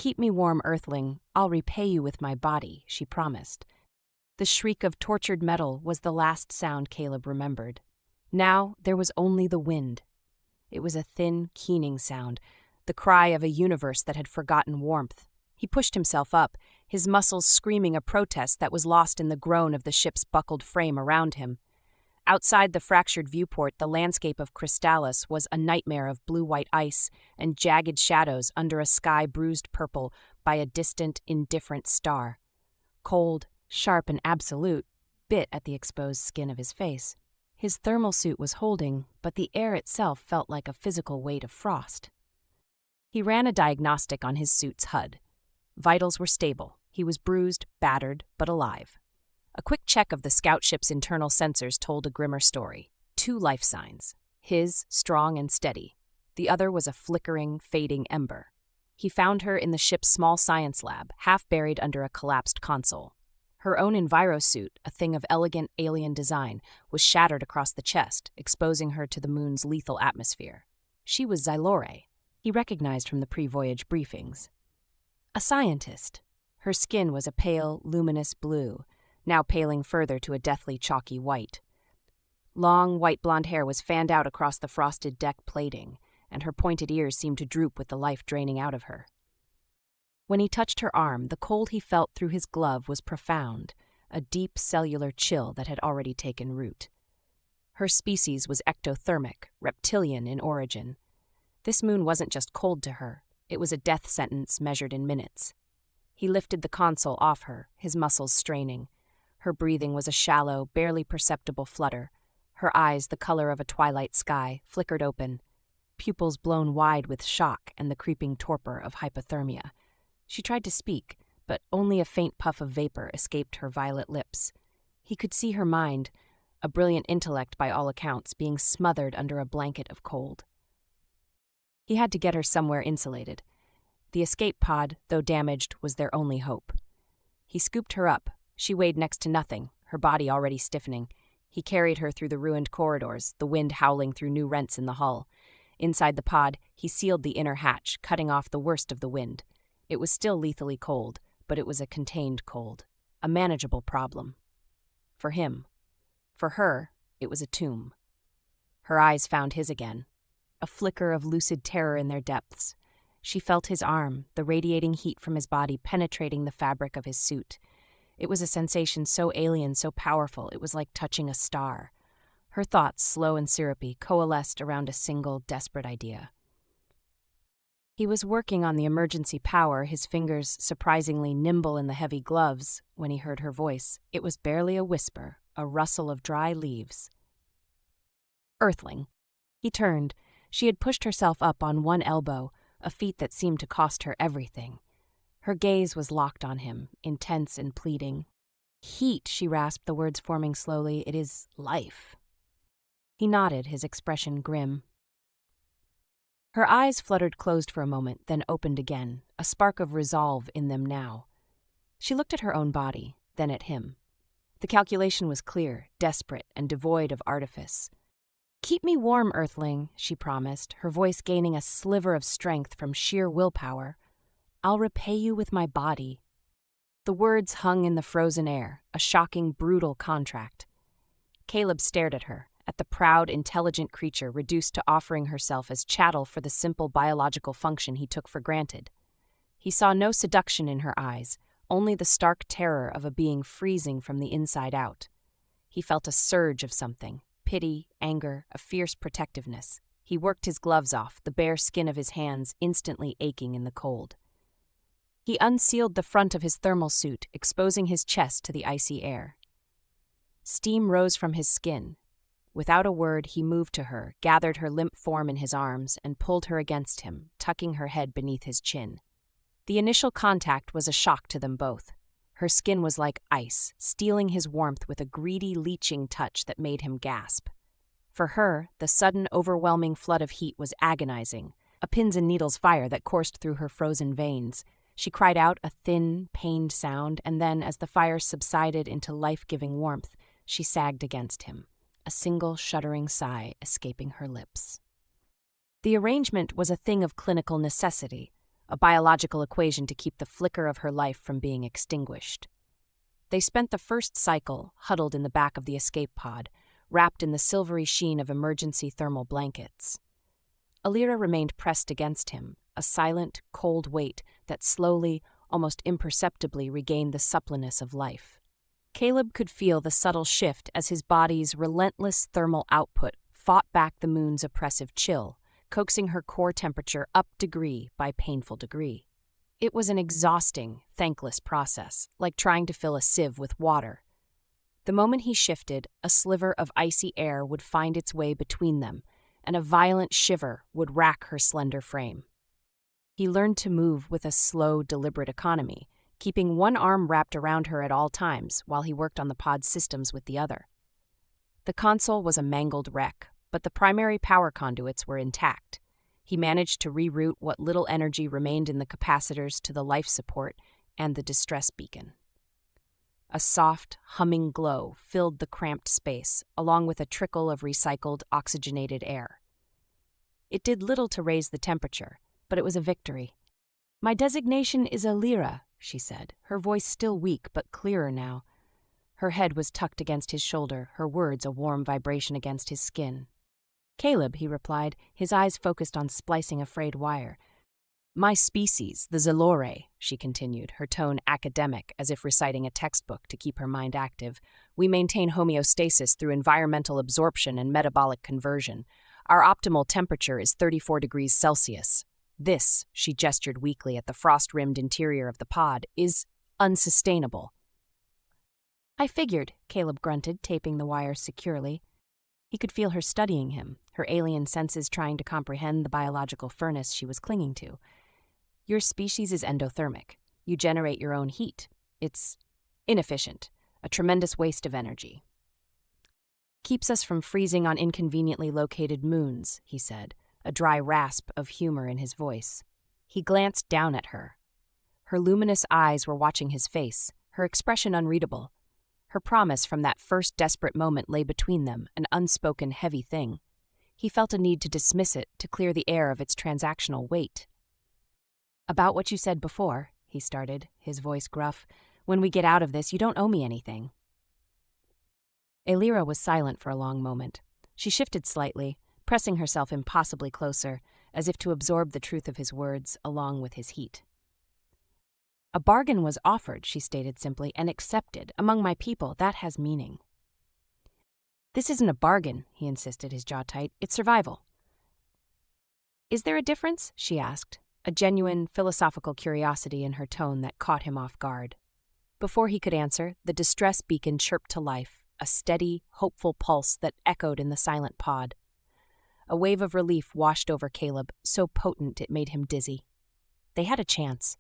Keep me warm, Earthling. I'll repay you with my body, she promised. The shriek of tortured metal was the last sound Caleb remembered. Now there was only the wind. It was a thin, keening sound, the cry of a universe that had forgotten warmth. He pushed himself up, his muscles screaming a protest that was lost in the groan of the ship's buckled frame around him. Outside the fractured viewport, the landscape of Crystallis was a nightmare of blue-white ice and jagged shadows under a sky bruised purple by a distant, indifferent star. Cold, sharp and absolute, bit at the exposed skin of his face. His thermal suit was holding, but the air itself felt like a physical weight of frost. He ran a diagnostic on his suit's HUD. Vitals were stable. He was bruised, battered, but alive. A quick check of the scout ship's internal sensors told a grimmer story. 2 life signs. His, strong and steady. The other was a flickering, fading ember. He found her in the ship's small science lab, half buried under a collapsed console. Her own envirosuit, a thing of elegant alien design, was shattered across the chest, exposing her to the moon's lethal atmosphere. She was Xylore, he recognized from the pre-voyage briefings. A scientist. Her skin was a pale, luminous blue, now paling further to a deathly chalky white. Long, white blonde hair was fanned out across the frosted deck plating, and her pointed ears seemed to droop with the life draining out of her. When he touched her arm, the cold he felt through his glove was profound, a deep cellular chill that had already taken root. Her species was ectothermic, reptilian in origin. This moon wasn't just cold to her, it was a death sentence measured in minutes. He lifted the console off her, his muscles straining. Her breathing was a shallow, barely perceptible flutter. Her eyes, the color of a twilight sky, flickered open, pupils blown wide with shock and the creeping torpor of hypothermia. She tried to speak, but only a faint puff of vapor escaped her violet lips. He could see her mind, a brilliant intellect by all accounts, being smothered under a blanket of cold. He had to get her somewhere insulated. The escape pod, though damaged, was their only hope. He scooped her up. She weighed next to nothing, her body already stiffening. He carried her through the ruined corridors, the wind howling through new rents in the hull. Inside the pod, he sealed the inner hatch, cutting off the worst of the wind. It was still lethally cold, but it was a contained cold, a manageable problem. For him. For her, it was a tomb. Her eyes found his again, a flicker of lucid terror in their depths. She felt his arm, the radiating heat from his body penetrating the fabric of his suit. It was a sensation so alien, so powerful, it was like touching a star. Her thoughts, slow and syrupy, coalesced around a single, desperate idea. He was working on the emergency power, his fingers surprisingly nimble in the heavy gloves, when he heard her voice. It was barely a whisper, a rustle of dry leaves. Earthling. He turned. She had pushed herself up on one elbow, a feat that seemed to cost her everything. Her gaze was locked on him, intense and pleading. Heat, she rasped, the words forming slowly. It is life. He nodded, his expression grim. Her eyes fluttered closed for a moment, then opened again, a spark of resolve in them now. She looked at her own body, then at him. The calculation was clear, desperate, and devoid of artifice. Keep me warm, Earthling, she promised, her voice gaining a sliver of strength from sheer willpower. I'll repay you with my body. The words hung in the frozen air, a shocking, brutal contract. Caleb stared at her, at the proud, intelligent creature reduced to offering herself as chattel for the simple biological function he took for granted. He saw no seduction in her eyes, only the stark terror of a being freezing from the inside out. He felt a surge of something, pity, anger, a fierce protectiveness. He worked his gloves off, the bare skin of his hands instantly aching in the cold. He unsealed the front of his thermal suit, exposing his chest to the icy air. Steam rose from his skin. Without a word, he moved to her, gathered her limp form in his arms, and pulled her against him, tucking her head beneath his chin. The initial contact was a shock to them both. Her skin was like ice, stealing his warmth with a greedy, leeching touch that made him gasp. For her, the sudden, overwhelming flood of heat was agonizing, a pins and needles fire that coursed through her frozen veins. She cried out a thin, pained sound, and then, as the fire subsided into life-giving warmth, she sagged against him, a single shuddering sigh escaping her lips. The arrangement was a thing of clinical necessity, a biological equation to keep the flicker of her life from being extinguished. They spent the first cycle huddled in the back of the escape pod, wrapped in the silvery sheen of emergency thermal blankets. Alira remained pressed against him, a silent, cold weight that slowly, almost imperceptibly regained the suppleness of life. Caleb could feel the subtle shift as his body's relentless thermal output fought back the moon's oppressive chill, coaxing her core temperature up degree by painful degree. It was an exhausting, thankless process, like trying to fill a sieve with water. The moment he shifted, a sliver of icy air would find its way between them, and a violent shiver would rack her slender frame. He learned to move with a slow, deliberate economy, keeping one arm wrapped around her at all times while he worked on the pod's systems with the other. The console was a mangled wreck, but the primary power conduits were intact. He managed to reroute what little energy remained in the capacitors to the life support and the distress beacon. A soft, humming glow filled the cramped space, along with a trickle of recycled, oxygenated air. It did little to raise the temperature, but it was a victory. "My designation is Alira," she said, her voice still weak but clearer now. Her head was tucked against his shoulder, her words a warm vibration against his skin. "Caleb," he replied, his eyes focused on splicing a frayed wire. "My species, the Zalore," she continued, her tone academic, as if reciting a textbook to keep her mind active. "We maintain homeostasis through environmental absorption and metabolic conversion. Our optimal temperature is 34 degrees Celsius. This," she gestured weakly at the frost-rimmed interior of the pod, "is unsustainable." "I figured," Caleb grunted, taping the wire securely. He could feel her studying him, her alien senses trying to comprehend the biological furnace she was clinging to. "Your species is endothermic. You generate your own heat. It's inefficient, a tremendous waste of energy. Keeps us from freezing on inconveniently located moons," he said, a dry rasp of humor in his voice. He glanced down at her. Her luminous eyes were watching his face, her expression unreadable. Her promise from that first desperate moment lay between them, an unspoken heavy thing. He felt a need to dismiss it, to clear the air of its transactional weight. "About what you said before," he started, his voice gruff. "When we get out of this, you don't owe me anything." Alira was silent for a long moment. She shifted slightly, pressing herself impossibly closer, as if to absorb the truth of his words along with his heat. "A bargain was offered," she stated simply, "and accepted. Among my people, that has meaning." "This isn't a bargain," he insisted, his jaw tight. "It's survival." "Is there a difference?" she asked, a genuine philosophical curiosity in her tone that caught him off guard. Before he could answer, the distress beacon chirped to life, a steady, hopeful pulse that echoed in the silent pod. A wave of relief washed over Caleb, so potent it made him dizzy. They had a chance.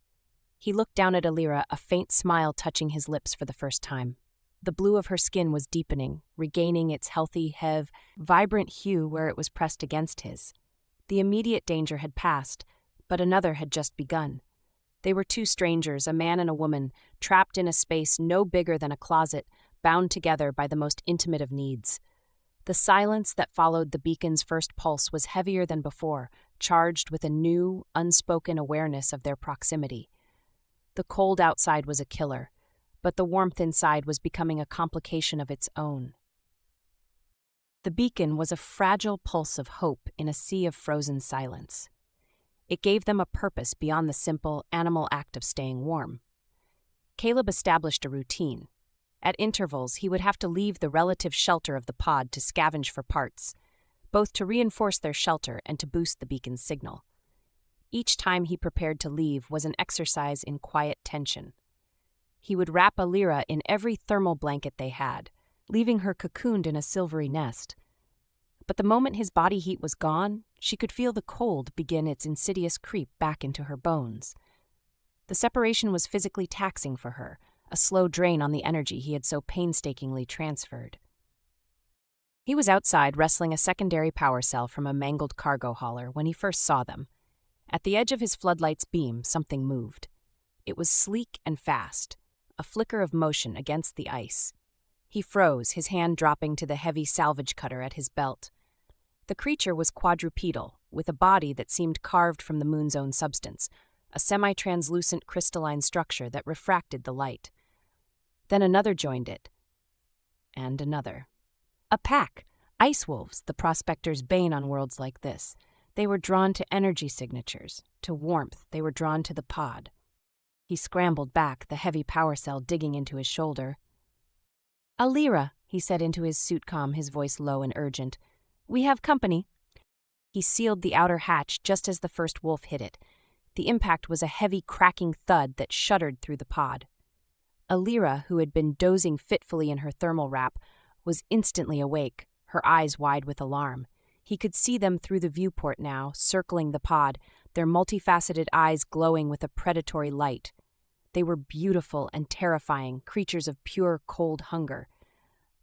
He looked down at Alira, a faint smile touching his lips for the first time. The blue of her skin was deepening, regaining its healthy, vibrant hue where it was pressed against his. The immediate danger had passed, but another had just begun. They were two strangers, a man and a woman, trapped in a space no bigger than a closet, bound together by the most intimate of needs. The silence that followed the beacon's first pulse was heavier than before, charged with a new, unspoken awareness of their proximity. The cold outside was a killer, but the warmth inside was becoming a complication of its own. The beacon was a fragile pulse of hope in a sea of frozen silence. It gave them a purpose beyond the simple, animal act of staying warm. Caleb established a routine. At intervals, he would have to leave the relative shelter of the pod to scavenge for parts, both to reinforce their shelter and to boost the beacon's signal. Each time he prepared to leave was an exercise in quiet tension. He would wrap Alira in every thermal blanket they had, leaving her cocooned in a silvery nest. But the moment his body heat was gone, she could feel the cold begin its insidious creep back into her bones. The separation was physically taxing for her, a slow drain on the energy he had so painstakingly transferred. He was outside wrestling a secondary power cell from a mangled cargo hauler when he first saw them. At the edge of his floodlight's beam, something moved. It was sleek and fast, a flicker of motion against the ice. He froze, his hand dropping to the heavy salvage cutter at his belt. The creature was quadrupedal, with a body that seemed carved from the moon's own substance, a semi-translucent crystalline structure that refracted the light. Then another joined it, and another. A pack, ice wolves, the prospector's bane on worlds like this. They were drawn to energy signatures, to warmth. They were drawn to the pod. He scrambled back, the heavy power cell digging into his shoulder. "Alira," he said into his suit comm, his voice low and urgent. "We have company." He sealed the outer hatch just as the first wolf hit it. The impact was a heavy, cracking thud that shuddered through the pod. Alira, who had been dozing fitfully in her thermal wrap, was instantly awake, her eyes wide with alarm. He could see them through the viewport now, circling the pod, their multifaceted eyes glowing with a predatory light. They were beautiful and terrifying, creatures of pure, cold hunger.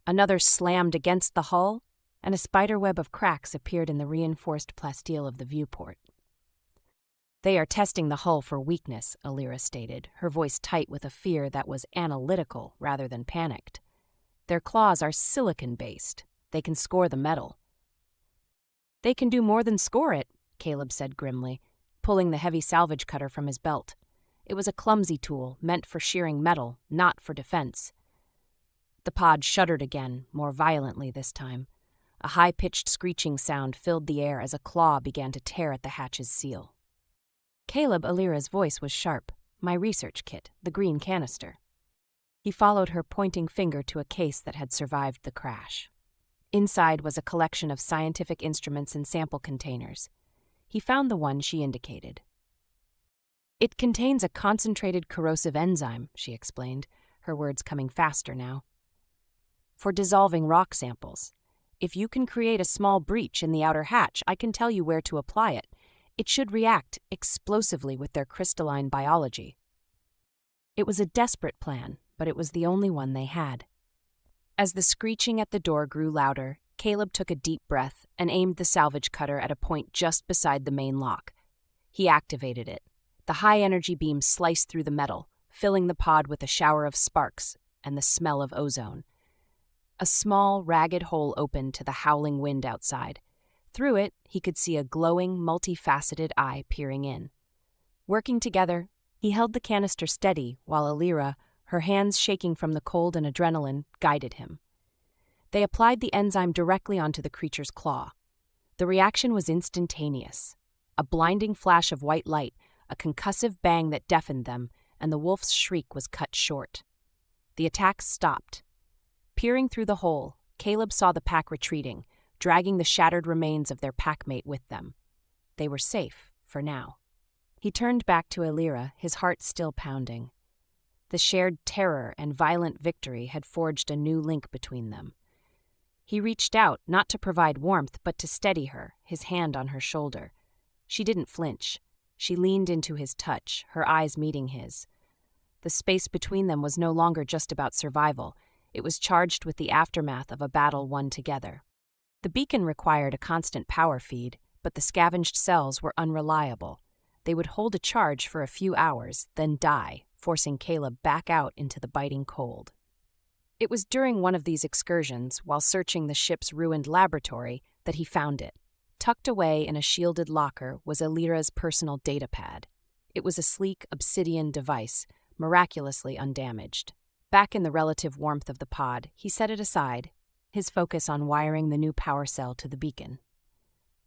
Another slammed against the hull, and a spiderweb of cracks appeared in the reinforced plasteel of the viewport. "They are testing the hull for weakness," Alira stated, her voice tight with a fear that was analytical rather than panicked. "Their claws are silicon-based. They can score the metal." "They can do more than score it," Caleb said grimly, pulling the heavy salvage cutter from his belt. It was a clumsy tool, meant for shearing metal, not for defense. The pod shuddered again, more violently this time. A high-pitched screeching sound filled the air as a claw began to tear at the hatch's seal. Caleb, Alira's voice was sharp. "My research kit, the green canister." He followed her pointing finger to a case that had survived the crash. Inside was a collection of scientific instruments and sample containers. He found the one she indicated. "It contains a concentrated corrosive enzyme," she explained, her words coming faster now. "For dissolving rock samples. If you can create a small breach in the outer hatch, I can tell you where to apply it. It should react explosively with their crystalline biology." It was a desperate plan, but it was the only one they had. As the screeching at the door grew louder, Caleb took a deep breath and aimed the salvage cutter at a point just beside the main lock. He activated it. The high-energy beam sliced through the metal, filling the pod with a shower of sparks and the smell of ozone. A small, ragged hole opened to the howling wind outside. Through it, he could see a glowing, multifaceted eye peering in. Working together, he held the canister steady while Alira, her hands shaking from the cold and adrenaline, guided him. They applied the enzyme directly onto the creature's claw. The reaction was instantaneous. A blinding flash of white light, a concussive bang that deafened them, and the wolf's shriek was cut short. The attack stopped. Peering through the hole, Caleb saw the pack retreating, dragging the shattered remains of their packmate with them. They were safe, for now. He turned back to Alira, his heart still pounding. The shared terror and violent victory had forged a new link between them. He reached out, not to provide warmth, but to steady her, his hand on her shoulder. She didn't flinch. She leaned into his touch, her eyes meeting his. The space between them was no longer just about survival. It was charged with the aftermath of a battle won together. The beacon required a constant power feed, but the scavenged cells were unreliable. They would hold a charge for a few hours, then die, forcing Caleb back out into the biting cold. It was during one of these excursions, while searching the ship's ruined laboratory, that he found it. Tucked away in a shielded locker was Alira's personal datapad. It was a sleek, obsidian device, miraculously undamaged. Back in the relative warmth of the pod, he set it aside, his focus on wiring the new power cell to the beacon.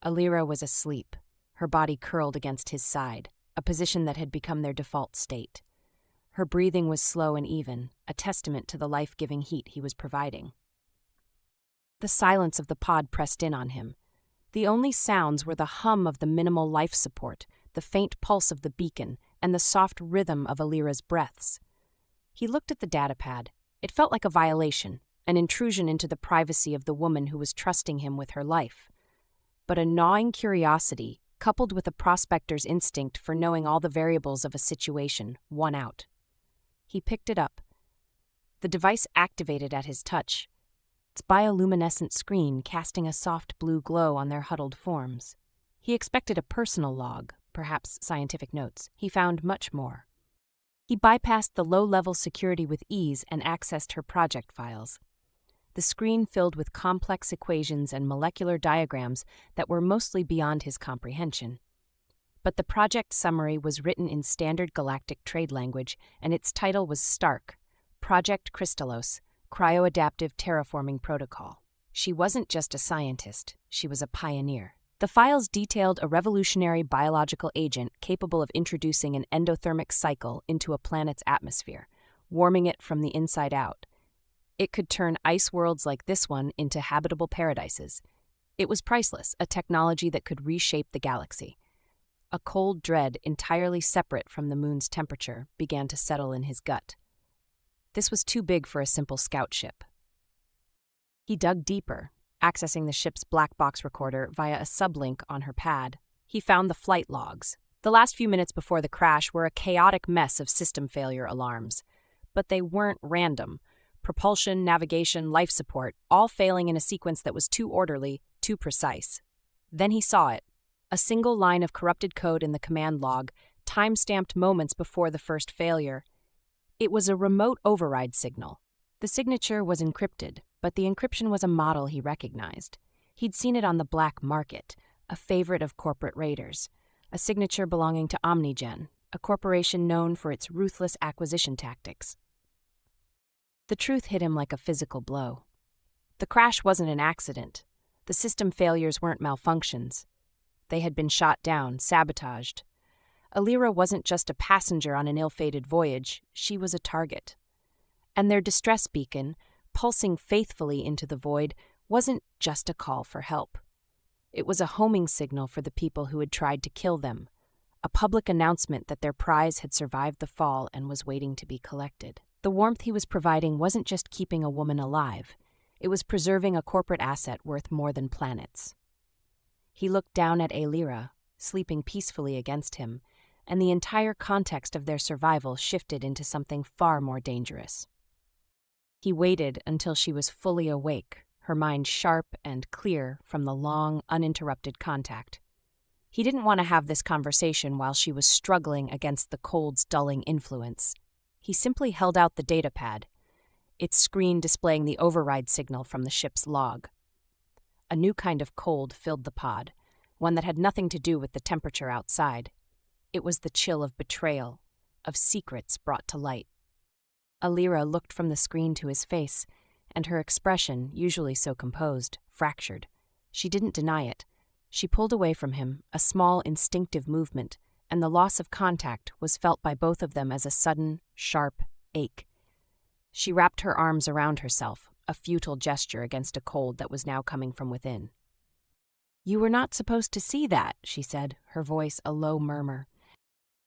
Alira was asleep, her body curled against his side, a position that had become their default state. Her breathing was slow and even, a testament to the life-giving heat he was providing. The silence of the pod pressed in on him. The only sounds were the hum of the minimal life support, the faint pulse of the beacon, and the soft rhythm of Alira's breaths. He looked at the datapad. It felt like a violation, an intrusion into the privacy of the woman who was trusting him with her life. But a gnawing curiosity, coupled with a prospector's instinct for knowing all the variables of a situation, won out. He picked it up. The device activated at his touch, its bioluminescent screen casting a soft blue glow on their huddled forms. He expected a personal log, perhaps scientific notes. He found much more. He bypassed the low-level security with ease and accessed her project files. The screen filled with complex equations and molecular diagrams that were mostly beyond his comprehension. but the project summary was written in standard galactic trade language, and its title was stark: Project Crystallos, Cryoadaptive Terraforming Protocol. She wasn't just a scientist, she was a pioneer. The files detailed a revolutionary biological agent capable of introducing an endothermic cycle into a planet's atmosphere, warming it from the inside out. It could turn ice worlds like this one into habitable paradises. It was priceless, a technology that could reshape the galaxy. A cold dread entirely separate from the moon's temperature began to settle in his gut. This was too big for a simple scout ship. He dug deeper, accessing the ship's black box recorder via a sublink on her pad. He found the flight logs. The last few minutes before the crash were a chaotic mess of system failure alarms. But they weren't random. Propulsion, navigation, life support, all failing in a sequence that was too orderly, too precise. Then he saw it. A single line of corrupted code in the command log, time-stamped moments before the first failure. It was a remote override signal. The signature was encrypted, but the encryption was a model he recognized. He'd seen it on the black market, a favorite of corporate raiders, a signature belonging to Omnigen, a corporation known for its ruthless acquisition tactics. The truth hit him like a physical blow. The crash wasn't an accident. The system failures weren't malfunctions. They had been shot down, sabotaged. Alira wasn't just a passenger on an ill-fated voyage, she was a target. And their distress beacon, pulsing faithfully into the void, wasn't just a call for help. It was a homing signal for the people who had tried to kill them, a public announcement that their prize had survived the fall and was waiting to be collected. The warmth he was providing wasn't just keeping a woman alive, it was preserving a corporate asset worth more than planets. He looked down at Alira, sleeping peacefully against him, and the entire context of their survival shifted into something far more dangerous. He waited until she was fully awake, her mind sharp and clear from the long, uninterrupted contact. He didn't want to have this conversation while she was struggling against the cold's dulling influence. He simply held out the datapad, its screen displaying the override signal from the ship's log. A new kind of cold filled the pod, one that had nothing to do with the temperature outside. It was the chill of betrayal, of secrets brought to light. Alira looked from the screen to his face, and her expression, usually so composed, fractured. She didn't deny it. She pulled away from him, a small instinctive movement, and the loss of contact was felt by both of them as a sudden, sharp ache. She wrapped her arms around herself, a futile gesture against a cold that was now coming from within. "You were not supposed to see that," she said, her voice a low murmur.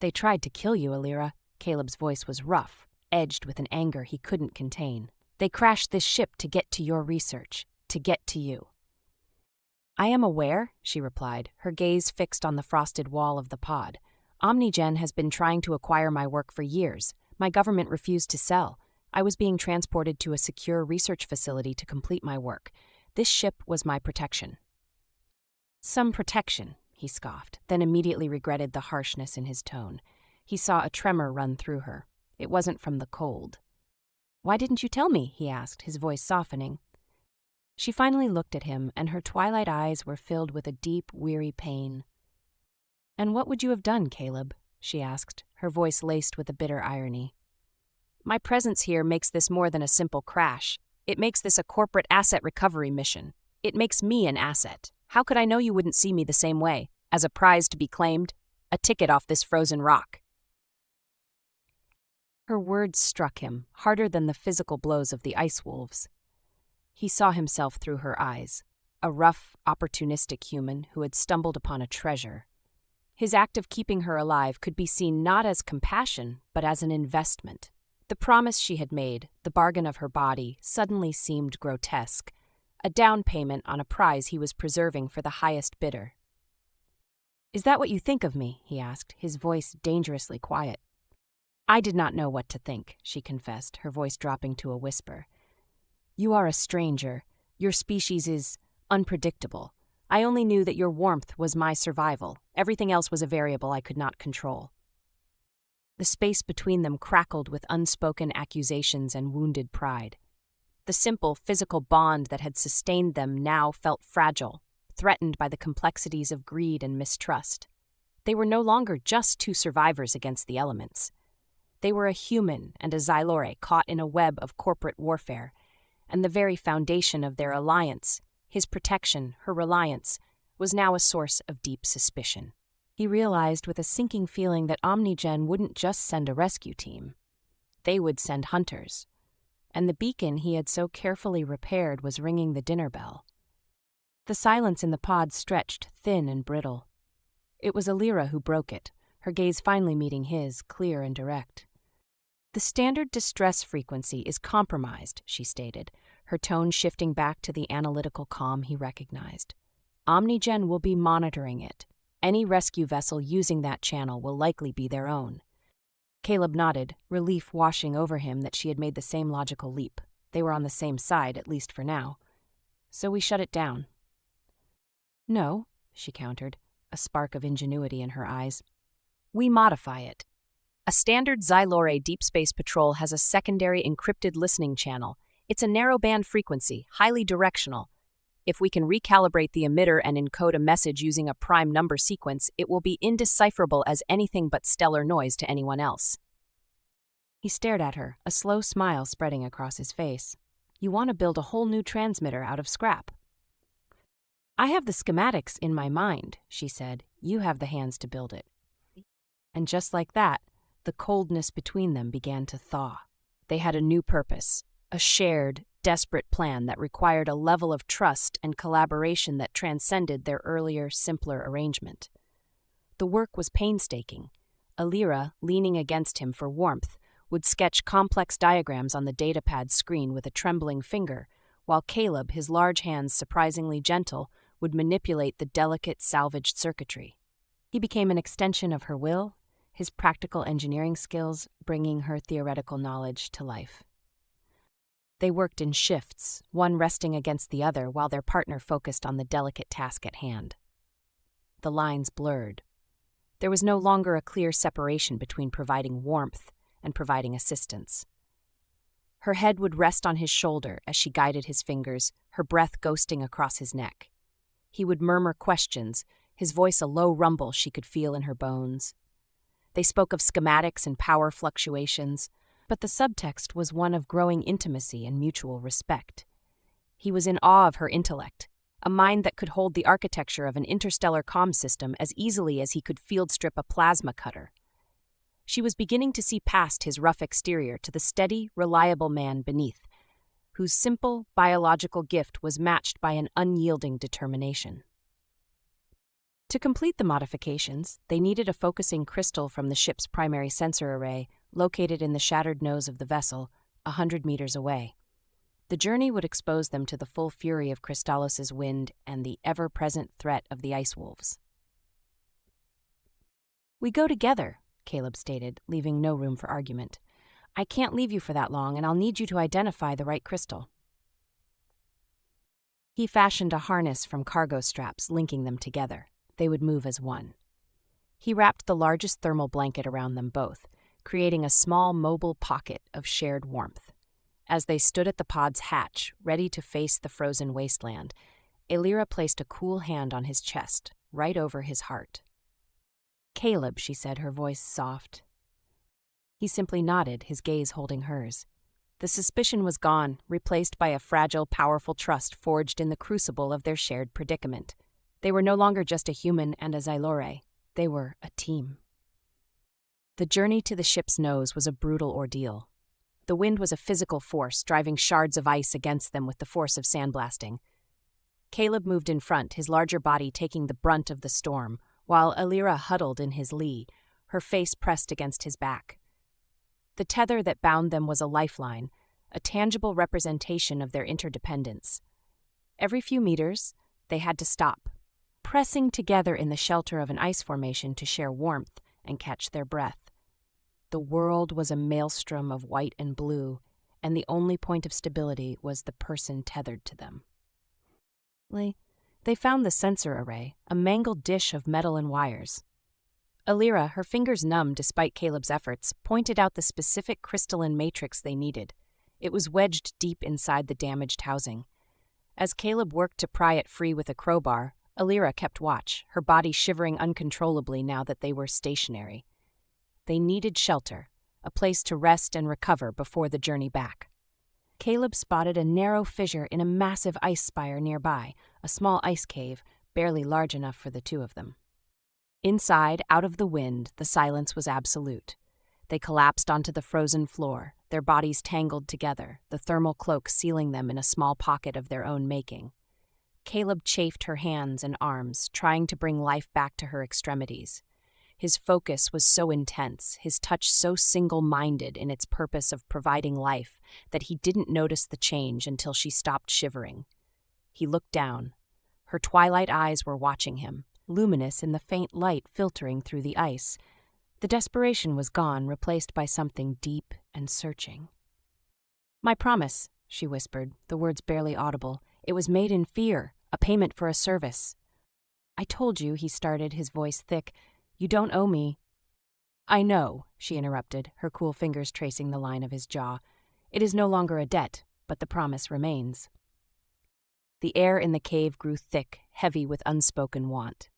"They tried to kill you, Alira." Caleb's voice was rough, edged with an anger he couldn't contain. "They crashed this ship to get to your research, to get to you." "I am aware," she replied, her gaze fixed on the frosted wall of the pod. "Omnigen has been trying to acquire my work for years. My government refused to sell. I was being transported to a secure research facility to complete my work. This ship was my protection." "Some protection," he scoffed, then immediately regretted the harshness in his tone. He saw a tremor run through her. It wasn't from the cold. "Why didn't you tell me?" he asked, his voice softening. She finally looked at him, and her twilight eyes were filled with a deep, weary pain. "And what would you have done, Caleb?" she asked, her voice laced with a bitter irony. "My presence here makes this more than a simple crash. It makes this a corporate asset recovery mission. It makes me an asset. How could I know you wouldn't see me the same way? As a prize to be claimed? A ticket off this frozen rock?" Her words struck him, harder than the physical blows of the ice wolves. He saw himself through her eyes, a rough, opportunistic human who had stumbled upon a treasure. His act of keeping her alive could be seen not as compassion, but as an investment. The promise she had made, the bargain of her body, suddenly seemed grotesque, a down payment on a prize he was preserving for the highest bidder. "Is that what you think of me?" he asked, his voice dangerously quiet. "I did not know what to think," she confessed, her voice dropping to a whisper. "You are a stranger. Your species is unpredictable. I only knew that your warmth was my survival. Everything else was a variable I could not control." The space between them crackled with unspoken accusations and wounded pride. The simple physical bond that had sustained them now felt fragile, threatened by the complexities of greed and mistrust. They were no longer just two survivors against the elements. They were a human and a Xylore caught in a web of corporate warfare, and the very foundation of their alliance, his protection, her reliance, was now a source of deep suspicion. He realized with a sinking feeling that Omnigen wouldn't just send a rescue team. They would send hunters. And the beacon he had so carefully repaired was ringing the dinner bell. The silence in the pod stretched thin and brittle. It was Alira who broke it, her gaze finally meeting his, clear and direct. "The standard distress frequency is compromised," she stated, her tone shifting back to the analytical calm he recognized. "Omnigen will be monitoring it. Any rescue vessel using that channel will likely be their own." Caleb nodded, relief washing over him that she had made the same logical leap. They were on the same side, at least for now. "So we shut it down." "No," she countered, a spark of ingenuity in her eyes. "We modify it. A standard Xylore deep space patrol has a secondary encrypted listening channel. It's a narrowband frequency, highly directional. If we can recalibrate the emitter and encode a message using a prime number sequence, it will be indecipherable as anything but stellar noise to anyone else." He stared at her, a slow smile spreading across his face. "You want to build a whole new transmitter out of scrap?" "I have the schematics in my mind," she said. "You have the hands to build it." And just like that, the coldness between them began to thaw. They had a new purpose, a shared, desperate plan that required a level of trust and collaboration that transcended their earlier, simpler arrangement. The work was painstaking. Alira, leaning against him for warmth, would sketch complex diagrams on the datapad screen with a trembling finger, while Caleb, his large hands surprisingly gentle, would manipulate the delicate salvaged circuitry. He became an extension of her will, his practical engineering skills bringing her theoretical knowledge to life. They worked in shifts, one resting against the other while their partner focused on the delicate task at hand. The lines blurred. There was no longer a clear separation between providing warmth and providing assistance. Her head would rest on his shoulder as she guided his fingers, her breath ghosting across his neck. He would murmur questions, his voice a low rumble she could feel in her bones. They spoke of schematics and power fluctuations, but the subtext was one of growing intimacy and mutual respect. He was in awe of her intellect, a mind that could hold the architecture of an interstellar comm system as easily as he could field strip a plasma cutter. She was beginning to see past his rough exterior to the steady, reliable man beneath, whose simple, biological gift was matched by an unyielding determination. To complete the modifications, they needed a focusing crystal from the ship's primary sensor array, located in the shattered nose of the vessel, 100 meters away. The journey would expose them to the full fury of Crystallis's wind and the ever-present threat of the ice wolves. "We go together," Caleb stated, leaving no room for argument. "I can't leave you for that long, and I'll need you to identify the right crystal." He fashioned a harness from cargo straps, linking them together. They would move as one. He wrapped the largest thermal blanket around them both, creating a small mobile pocket of shared warmth. As they stood at the pod's hatch, ready to face the frozen wasteland, Alira placed a cool hand on his chest, right over his heart. "Caleb," she said, her voice soft. He simply nodded, his gaze holding hers. The suspicion was gone, replaced by a fragile, powerful trust forged in the crucible of their shared predicament. They were no longer just a human and a Xylore. They were a team. The journey to the ship's nose was a brutal ordeal. The wind was a physical force, driving shards of ice against them with the force of sandblasting. Caleb moved in front, his larger body taking the brunt of the storm, while Alira huddled in his lee, her face pressed against his back. The tether that bound them was a lifeline, a tangible representation of their interdependence. Every few meters, they had to stop, pressing together in the shelter of an ice formation to share warmth and catch their breath. The world was a maelstrom of white and blue, and the only point of stability was the person tethered to them. They found the sensor array, a mangled dish of metal and wires. Alira, her fingers numb despite Caleb's efforts, pointed out the specific crystalline matrix they needed. It was wedged deep inside the damaged housing. As Caleb worked to pry it free with a crowbar, Alira kept watch, her body shivering uncontrollably now that they were stationary. They needed shelter, a place to rest and recover before the journey back. Caleb spotted a narrow fissure in a massive ice spire nearby, a small ice cave, barely large enough for the two of them. Inside, out of the wind, the silence was absolute. They collapsed onto the frozen floor, their bodies tangled together, the thermal cloak sealing them in a small pocket of their own making. Caleb chafed her hands and arms, trying to bring life back to her extremities. His focus was so intense, his touch so single-minded in its purpose of providing life, that he didn't notice the change until she stopped shivering. He looked down. Her twilight eyes were watching him, luminous in the faint light filtering through the ice. The desperation was gone, replaced by something deep and searching. "My promise," she whispered, the words barely audible. "It was made in fear, a payment for a service." "I told you," he started, his voice thick. "You don't owe me." "I know," she interrupted, her cool fingers tracing the line of his jaw. "It is no longer a debt, but the promise remains." The air in the cave grew thick, heavy with unspoken want.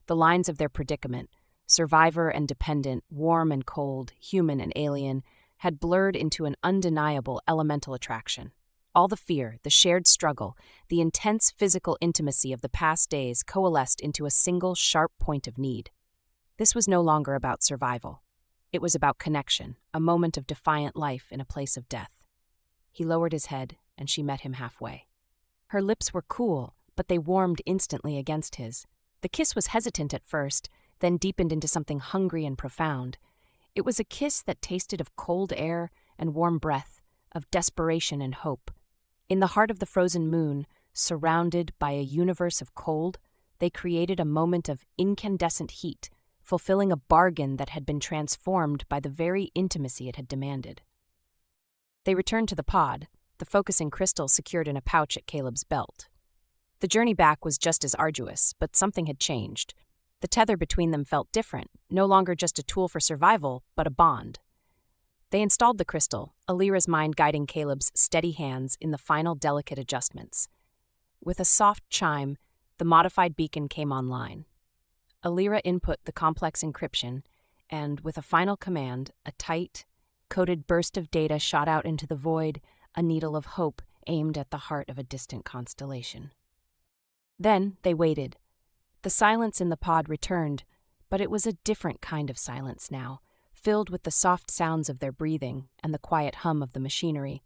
The lines of their predicament, survivor and dependent, warm and cold, human and alien, had blurred into an undeniable elemental attraction. All the fear, the shared struggle, the intense physical intimacy of the past days coalesced into a single sharp point of need. This was no longer about survival. It was about connection, a moment of defiant life in a place of death. He lowered his head, and she met him halfway. Her lips were cool, but they warmed instantly against his. The kiss was hesitant at first, then deepened into something hungry and profound. It was a kiss that tasted of cold air and warm breath, of desperation and hope. In the heart of the frozen moon, surrounded by a universe of cold, they created a moment of incandescent heat, fulfilling a bargain that had been transformed by the very intimacy it had demanded. They returned to the pod, the focusing crystal secured in a pouch at Caleb's belt. The journey back was just as arduous, but something had changed. The tether between them felt different, no longer just a tool for survival, but a bond. They installed the crystal, Alira's mind guiding Caleb's steady hands in the final delicate adjustments. With a soft chime, the modified beacon came online. Alira input the complex encryption, and with a final command, a tight, coded burst of data shot out into the void, a needle of hope aimed at the heart of a distant constellation. Then they waited. The silence in the pod returned, but it was a different kind of silence now, filled with the soft sounds of their breathing and the quiet hum of the machinery.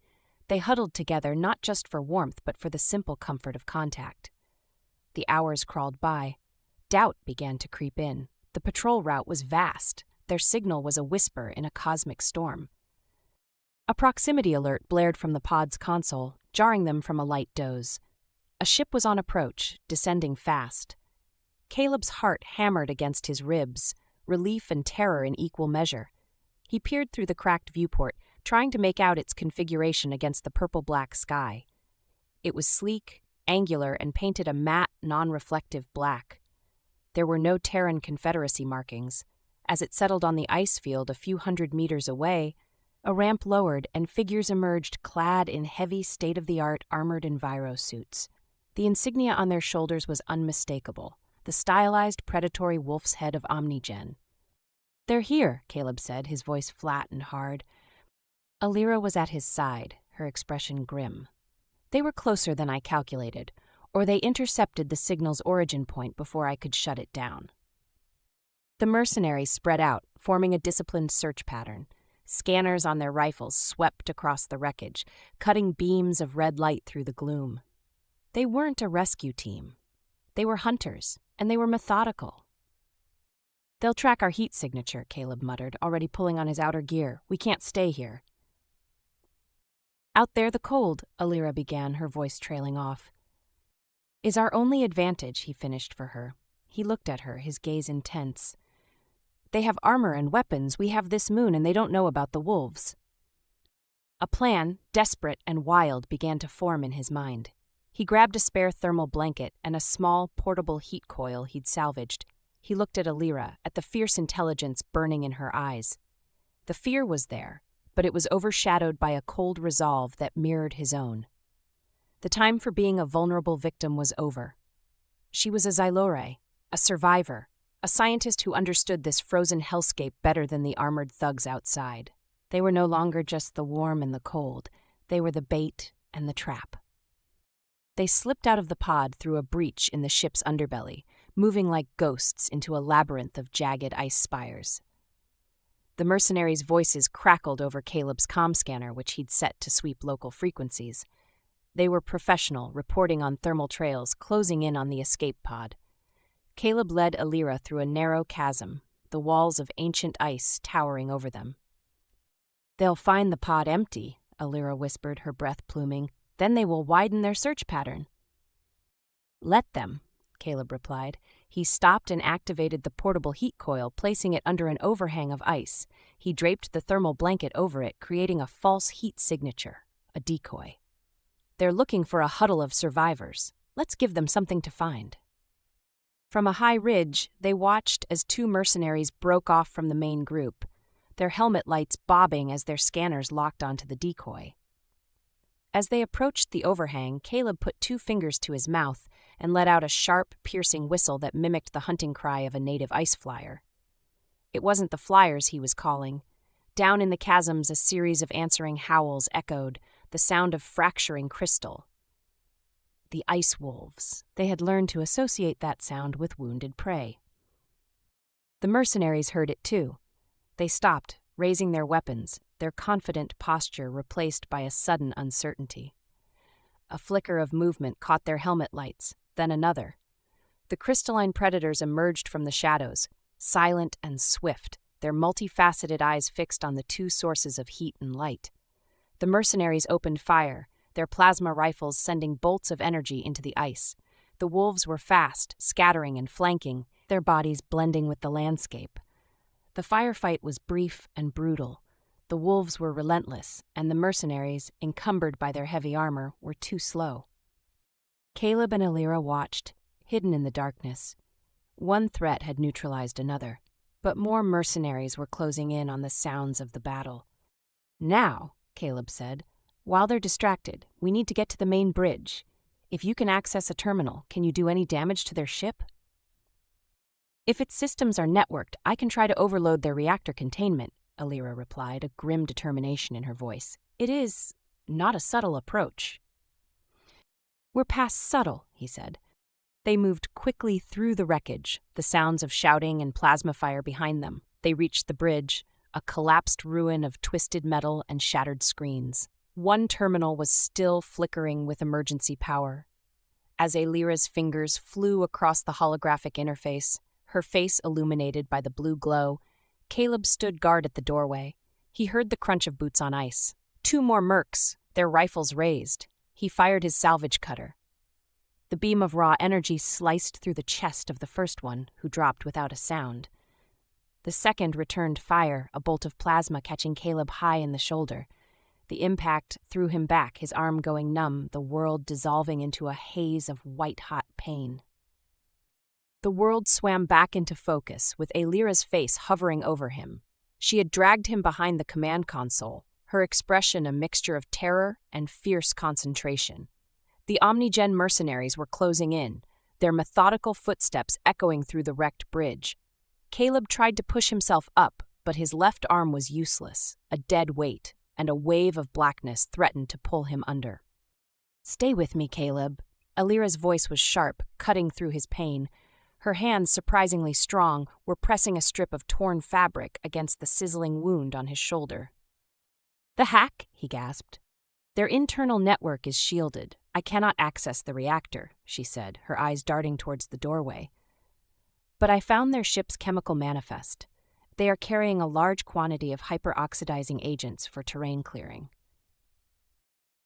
They huddled together not just for warmth, but for the simple comfort of contact. The hours crawled by. Doubt began to creep in. The patrol route was vast. Their signal was a whisper in a cosmic storm. A proximity alert blared from the pod's console, jarring them from a light doze. A ship was on approach, descending fast. Caleb's heart hammered against his ribs, relief and terror in equal measure. He peered through the cracked viewport, trying to make out its configuration against the purple-black sky. It was sleek, angular, and painted a matte, non-reflective black. There were no Terran Confederacy markings. As it settled on the ice field a few hundred meters away, a ramp lowered and figures emerged clad in heavy, state-of-the-art armored enviro suits. The insignia on their shoulders was unmistakable, the stylized predatory wolf's head of Omnigen. "They're here," Caleb said, his voice flat and hard. Alira was at his side, her expression grim. "They were closer than I calculated, or they intercepted the signal's origin point before I could shut it down." The mercenaries spread out, forming a disciplined search pattern. Scanners on their rifles swept across the wreckage, cutting beams of red light through the gloom. They weren't a rescue team. They were hunters, and they were methodical. "They'll track our heat signature," Caleb muttered, already pulling on his outer gear. "We can't stay here." "Out there the cold," Alira began, her voice trailing off. "Is our only advantage," he finished for her. He looked at her, his gaze intense. "They have armor and weapons, we have this moon, and they don't know about the wolves." A plan, desperate and wild, began to form in his mind. He grabbed a spare thermal blanket and a small, portable heat coil he'd salvaged. He looked at Alira, at the fierce intelligence burning in her eyes. The fear was there, but it was overshadowed by a cold resolve that mirrored his own. The time for being a vulnerable victim was over. She was a Xylore, a survivor, a scientist who understood this frozen hellscape better than the armored thugs outside. They were no longer just the warm and the cold. They were the bait and the trap. They slipped out of the pod through a breach in the ship's underbelly, moving like ghosts into a labyrinth of jagged ice spires. The mercenaries' voices crackled over Caleb's comm scanner, which he'd set to sweep local frequencies. They were professional, reporting on thermal trails closing in on the escape pod. Caleb led Alira through a narrow chasm, the walls of ancient ice towering over them. "They'll find the pod empty," Alira whispered, her breath pluming. "Then they will widen their search pattern." "Let them," Caleb replied. He stopped and activated the portable heat coil, placing it under an overhang of ice. He draped the thermal blanket over it, creating a false heat signature, a decoy. "They're looking for a huddle of survivors. Let's give them something to find." From a high ridge, they watched as two mercenaries broke off from the main group, their helmet lights bobbing as their scanners locked onto the decoy. As they approached the overhang, Caleb put 2 fingers to his mouth and let out a sharp, piercing whistle that mimicked the hunting cry of a native ice flyer. It wasn't the flyers he was calling. Down in the chasms, a series of answering howls echoed, the sound of fracturing crystal. The ice wolves. They had learned to associate that sound with wounded prey. The mercenaries heard it too. They stopped, raising their weapons, their confident posture replaced by a sudden uncertainty. A flicker of movement caught their helmet lights, then another. The crystalline predators emerged from the shadows, silent and swift, their multifaceted eyes fixed on the 2 sources of heat and light. The mercenaries opened fire, their plasma rifles sending bolts of energy into the ice. The wolves were fast, scattering and flanking, their bodies blending with the landscape. The firefight was brief and brutal. The wolves were relentless, and the mercenaries, encumbered by their heavy armor, were too slow. Caleb and Alira watched, hidden in the darkness. One threat had neutralized another, but more mercenaries were closing in on the sounds of the battle. "Now," Caleb said, "while they're distracted, we need to get to the main bridge. If you can access a terminal, can you do any damage to their ship?" "If its systems are networked, I can try to overload their reactor containment," Alira replied, a grim determination in her voice. "It is not a subtle approach." "We're past subtle," he said. They moved quickly through the wreckage, the sounds of shouting and plasma fire behind them. They reached the bridge, a collapsed ruin of twisted metal and shattered screens. One terminal was still flickering with emergency power. As Alira's fingers flew across the holographic interface, her face illuminated by the blue glow, Caleb stood guard at the doorway. He heard the crunch of boots on ice. 2 more mercs, their rifles raised. He fired his salvage cutter. The beam of raw energy sliced through the chest of the first one, who dropped without a sound. The second returned fire, a bolt of plasma catching Caleb high in the shoulder. The impact threw him back, his arm going numb, the world dissolving into a haze of white-hot pain. The world swam back into focus, with Alira's face hovering over him. She had dragged him behind the command console, her expression a mixture of terror and fierce concentration. The Omnigen mercenaries were closing in, their methodical footsteps echoing through the wrecked bridge. Caleb tried to push himself up, but his left arm was useless, a dead weight, and a wave of blackness threatened to pull him under. "Stay with me, Caleb." Alira's voice was sharp, cutting through his pain. Her hands, surprisingly strong, were pressing a strip of torn fabric against the sizzling wound on his shoulder. "The hack," he gasped. "Their internal network is shielded. I cannot access the reactor," she said, her eyes darting towards the doorway. "But I found their ship's chemical manifest. They are carrying a large quantity of hyperoxidizing agents for terrain clearing."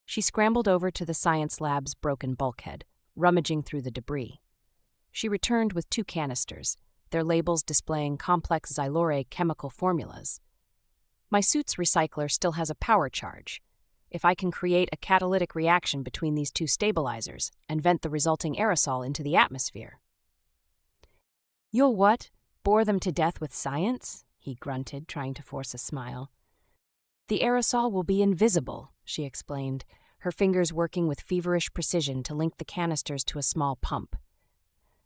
She scrambled over to the science lab's broken bulkhead, rummaging through the debris. She returned with 2 canisters, their labels displaying complex Xylore chemical formulas. "My suit's recycler still has a power charge. If I can create a catalytic reaction between these 2 stabilizers and vent the resulting aerosol into the atmosphere." "You'll what? Bore them to death with science?" he grunted, trying to force a smile. "The aerosol will be invisible," she explained, her fingers working with feverish precision to link the canisters to a small pump.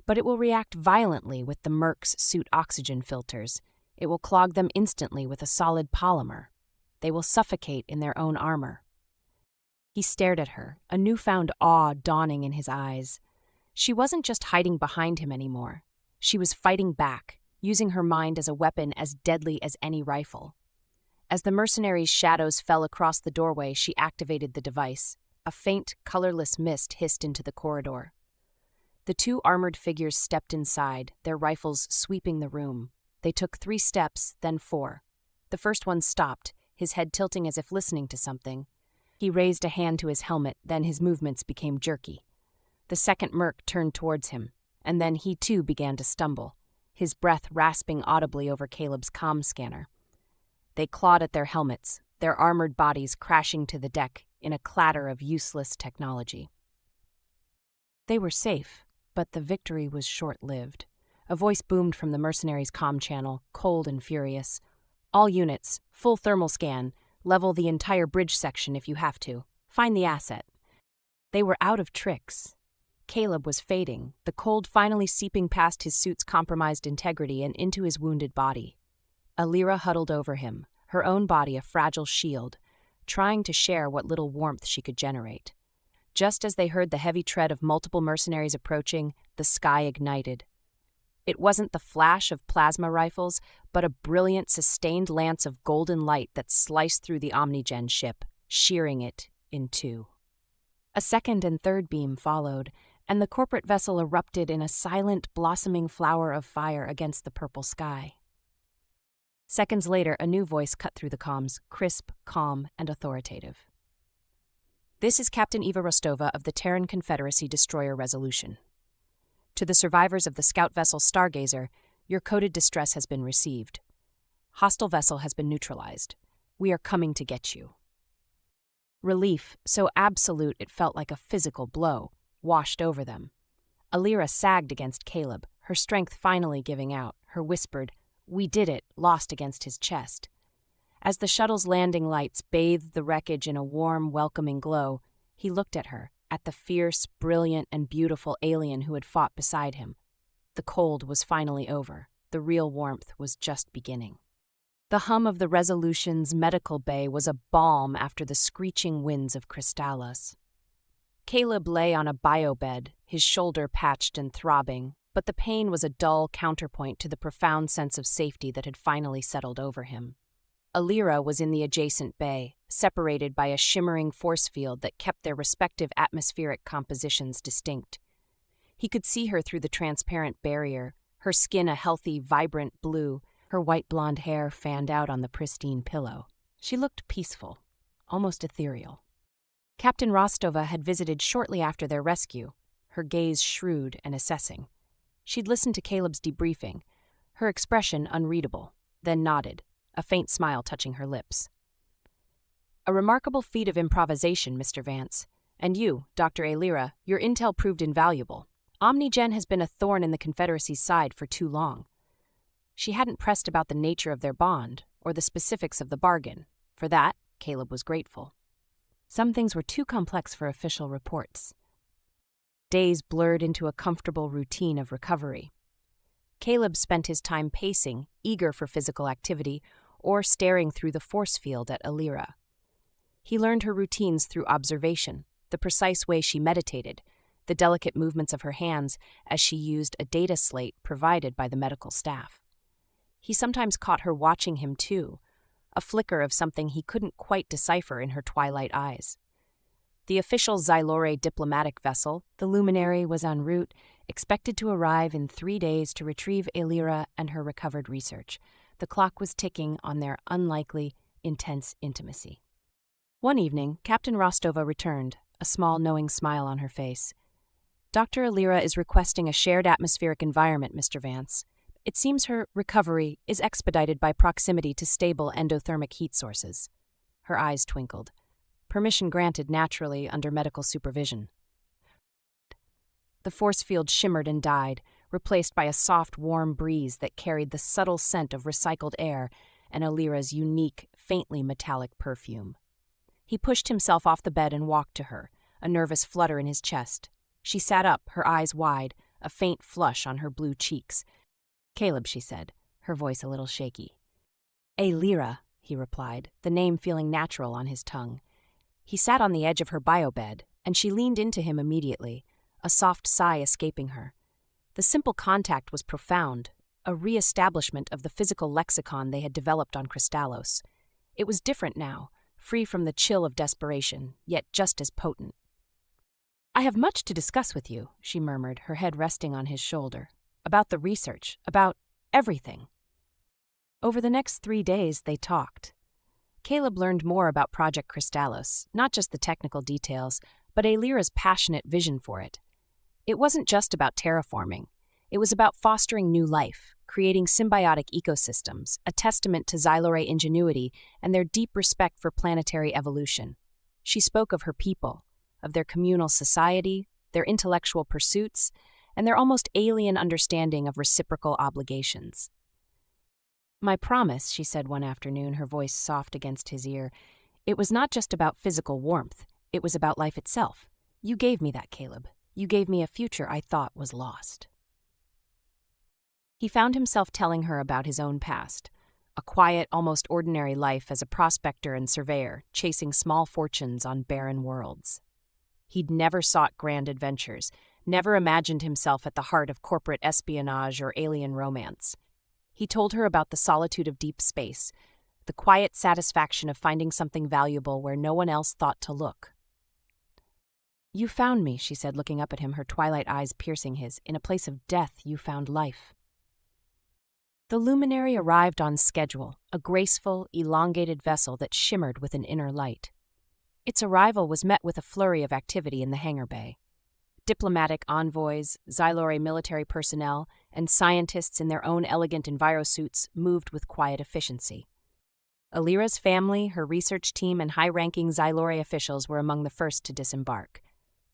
but it will react violently with the Merc's suit oxygen filters. It will clog them instantly with a solid polymer. They will suffocate in their own armor. He stared at her, a newfound awe dawning in his eyes. She wasn't just hiding behind him anymore. She was fighting back, using her mind as a weapon as deadly as any rifle. As the mercenary's shadows fell across the doorway, she activated the device. A faint, colorless mist hissed into the corridor. The two armored figures stepped inside, their rifles sweeping the room. They took 3 steps, then 4. The first one stopped, his head tilting as if listening to something. He raised a hand to his helmet, then his movements became jerky. The second merc turned towards him, and then he too began to stumble, his breath rasping audibly over Caleb's comm scanner. They clawed at their helmets, their armored bodies crashing to the deck in a clatter of useless technology. They were safe, but the victory was short-lived. A voice boomed from the mercenaries' comm channel, cold and furious. "All units, full thermal scan. Level the entire bridge section if you have to. Find the asset." They were out of tricks. Caleb was fading, the cold finally seeping past his suit's compromised integrity and into his wounded body. Alira huddled over him, her own body a fragile shield, trying to share what little warmth she could generate. Just as they heard the heavy tread of multiple mercenaries approaching, the sky ignited. It wasn't the flash of plasma rifles, but a brilliant, sustained lance of golden light that sliced through the Omnigen ship, shearing it in 2. A second and third beam followed, and the corporate vessel erupted in a silent, blossoming flower of fire against the purple sky. Seconds later, a new voice cut through the comms, crisp, calm, and authoritative. "This is Captain Eva Rostova of the Terran Confederacy Destroyer Resolution. To the survivors of the scout vessel Stargazer, your coded distress has been received. Hostile vessel has been neutralized. We are coming to get you." Relief, so absolute it felt like a physical blow, washed over them. Alira sagged against Caleb, her strength finally giving out, her whispered, "We did it," lost against his chest. As the shuttle's landing lights bathed the wreckage in a warm, welcoming glow, he looked at her, at the fierce, brilliant, and beautiful alien who had fought beside him. The cold was finally over. The real warmth was just beginning. The hum of the Resolution's medical bay was a balm after the screeching winds of Crystallis. Caleb lay on a biobed, his shoulder patched and throbbing, but the pain was a dull counterpoint to the profound sense of safety that had finally settled over him. Alira was in the adjacent bay, separated by a shimmering force field that kept their respective atmospheric compositions distinct. He could see her through the transparent barrier, her skin a healthy, vibrant blue, her white blonde hair fanned out on the pristine pillow. She looked peaceful, almost ethereal. Captain Rostova had visited shortly after their rescue, her gaze shrewd and assessing. She'd listened to Caleb's debriefing, her expression unreadable, then nodded, a faint smile touching her lips. "A remarkable feat of improvisation, Mr. Vance. And you, Dr. Alira, your intel proved invaluable. Omnigen has been a thorn in the Confederacy's side for too long." She hadn't pressed about the nature of their bond, or the specifics of the bargain. For that, Caleb was grateful. Some things were too complex for official reports. Days blurred into a comfortable routine of recovery. Caleb spent his time pacing, eager for physical activity, or staring through the force field at Alira. He learned her routines through observation, the precise way she meditated, the delicate movements of her hands as she used a data slate provided by the medical staff. He sometimes caught her watching him too, a flicker of something he couldn't quite decipher in her twilight eyes. The official Xylore diplomatic vessel, the Luminary, was en route, expected to arrive in 3 days to retrieve Alira and her recovered research. The clock was ticking on their unlikely, intense intimacy. One evening, Captain Rostova returned, a small, knowing smile on her face. "Dr. Alira is requesting a shared atmospheric environment, Mr. Vance. It seems her recovery is expedited by proximity to stable endothermic heat sources." Her eyes twinkled. Permission granted naturally under medical supervision. The force field shimmered and died, replaced by a soft, warm breeze that carried the subtle scent of recycled air and Alira's unique, faintly metallic perfume. He pushed himself off the bed and walked to her, a nervous flutter in his chest. She sat up, her eyes wide, a faint flush on her blue cheeks. "Caleb," she said, her voice a little shaky. "Lyra," he replied, the name feeling natural on his tongue. He sat on the edge of her biobed, and she leaned into him immediately, a soft sigh escaping her. The simple contact was profound, a re-establishment of the physical lexicon they had developed on Crystallos. It was different now, free from the chill of desperation, yet just as potent. "I have much to discuss with you," she murmured, her head resting on his shoulder. "About the research, about everything." Over the next 3 days, they talked. Caleb learned more about Project Crystallos, not just the technical details, but Lyra's passionate vision for it. It wasn't just about terraforming. It was about fostering new life, creating symbiotic ecosystems, a testament to Xylore ingenuity and their deep respect for planetary evolution. She spoke of her people, of their communal society, their intellectual pursuits, and their almost alien understanding of reciprocal obligations. "My promise," she said one afternoon, her voice soft against his ear, "it was not just about physical warmth, it was about life itself. You gave me that, Caleb. You gave me a future I thought was lost." He found himself telling her about his own past, a quiet, almost ordinary life as a prospector and surveyor, chasing small fortunes on barren worlds. He'd never sought grand adventures, never imagined himself at the heart of corporate espionage or alien romance. He told her about the solitude of deep space, the quiet satisfaction of finding something valuable where no one else thought to look. "You found me," she said, looking up at him, her twilight eyes piercing his. "In a place of death, you found life." The luminary arrived on schedule, a graceful, elongated vessel that shimmered with an inner light. Its arrival was met with a flurry of activity in the hangar bay. Diplomatic envoys, Xylore military personnel, and scientists in their own elegant envirosuits moved with quiet efficiency. Lyra's family, her research team, and high-ranking Xylore officials were among the first to disembark.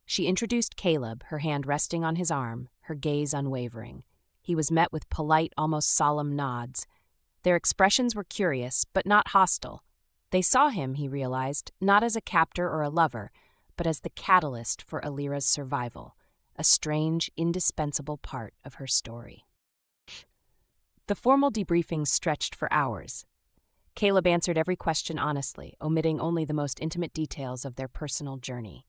She introduced Caleb, her hand resting on his arm, her gaze unwavering. He was met with polite, almost solemn nods. Their expressions were curious, but not hostile. They saw him, he realized, not as a captor or a lover, but as the catalyst for Lyra's survival, a strange, indispensable part of her story. The formal debriefings stretched for hours. Caleb answered every question honestly, omitting only the most intimate details of their personal journey.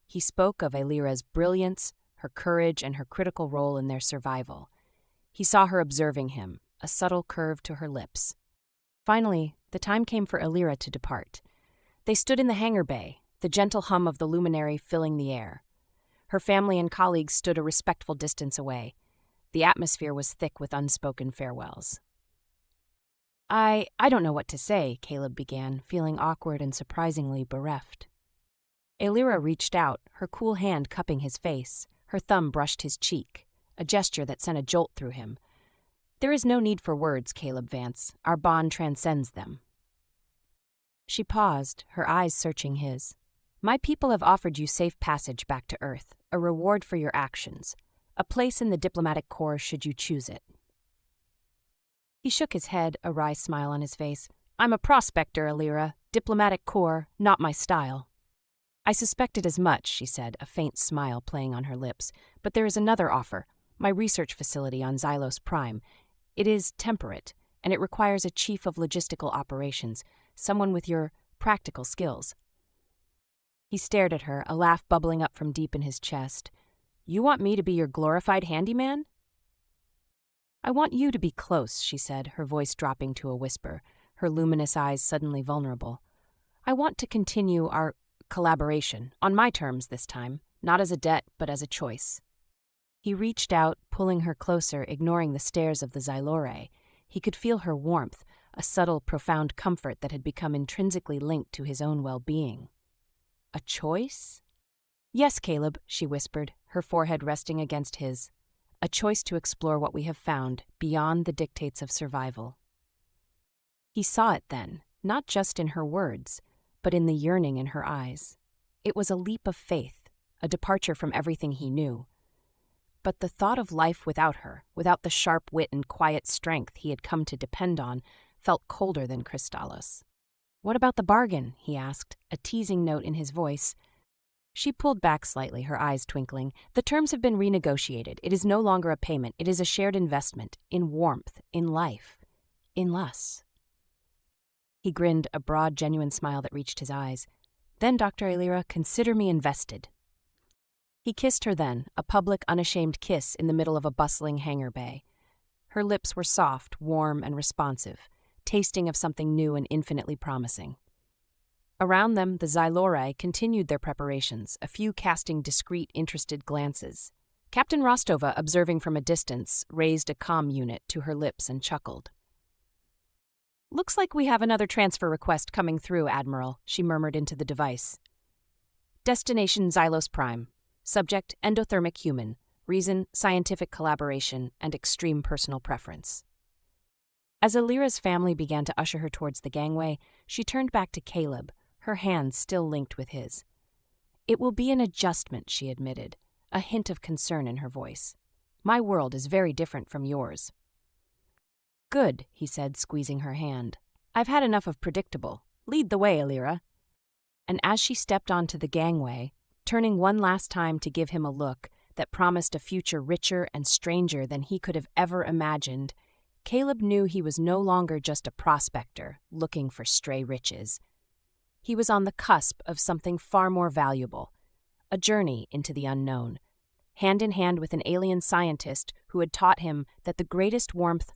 He spoke of Lyra's brilliance, her courage, and her critical role in their survival. He saw her observing him, a subtle curve to her lips. Finally, the time came for Lyra to depart. They stood in the hangar bay, the gentle hum of the luminary filling the air. Her family and colleagues stood a respectful distance away. The atmosphere was thick with unspoken farewells. I don't know what to say," Caleb began, feeling awkward and surprisingly bereft. Lyra reached out, her cool hand cupping his face. Her thumb brushed his cheek, a gesture that sent a jolt through him. "There is no need for words, Caleb Vance. Our bond transcends them." She paused, her eyes searching his. "My people have offered you safe passage back to Earth, a reward for your actions, a place in the diplomatic corps should you choose it." He shook his head, a wry smile on his face. "I'm a prospector, Lyra. Diplomatic corps, not my style." "I suspected as much," she said, a faint smile playing on her lips. "But there is another offer, my research facility on Xylos Prime. It is temperate, and it requires a chief of logistical operations, someone with your practical skills." He stared at her, a laugh bubbling up from deep in his chest. "You want me to be your glorified handyman?" "I want you to be close," she said, her voice dropping to a whisper, her luminous eyes suddenly vulnerable. "I want to continue our collaboration, on my terms this time, not as a debt, but as a choice." He reached out, pulling her closer, ignoring the stares of the Xylore. He could feel her warmth, a subtle, profound comfort that had become intrinsically linked to his own well-being. "A choice?" "Yes, Caleb," she whispered, her forehead resting against his. "A choice to explore what we have found, beyond the dictates of survival." He saw it then, not just in her words, but in the yearning in her eyes. It was a leap of faith, a departure from everything he knew. But the thought of life without her, without the sharp wit and quiet strength he had come to depend on, felt colder than Crystallos. "What about the bargain?" he asked, a teasing note in his voice. She pulled back slightly, her eyes twinkling. The terms have been renegotiated. It is no longer a payment. It is a shared investment in warmth, in life, in us. He grinned, a broad, genuine smile that reached his eyes. Then, Dr. Alira, consider me invested. He kissed her then, a public, unashamed kiss in the middle of a bustling hangar bay. Her lips were soft, warm, and responsive, tasting of something new and infinitely promising. Around them, the Xylorai continued their preparations, a few casting discreet, interested glances. Captain Rostova, observing from a distance, raised a comm unit to her lips and chuckled. "Looks like we have another transfer request coming through, Admiral," she murmured into the device. "Destination Xylos Prime. Subject, endothermic human. Reason, scientific collaboration, and extreme personal preference." As Alira's family began to usher her towards the gangway, she turned back to Caleb, her hands still linked with his. "It will be an adjustment," she admitted, a hint of concern in her voice. "My world is very different from yours." "Good," he said, squeezing her hand. "I've had enough of predictable. Lead the way, Alira." And as she stepped onto the gangway, turning one last time to give him a look that promised a future richer and stranger than he could have ever imagined, Caleb knew he was no longer just a prospector looking for stray riches. He was on the cusp of something far more valuable, a journey into the unknown, hand in hand with an alien scientist who had taught him that the greatest warmth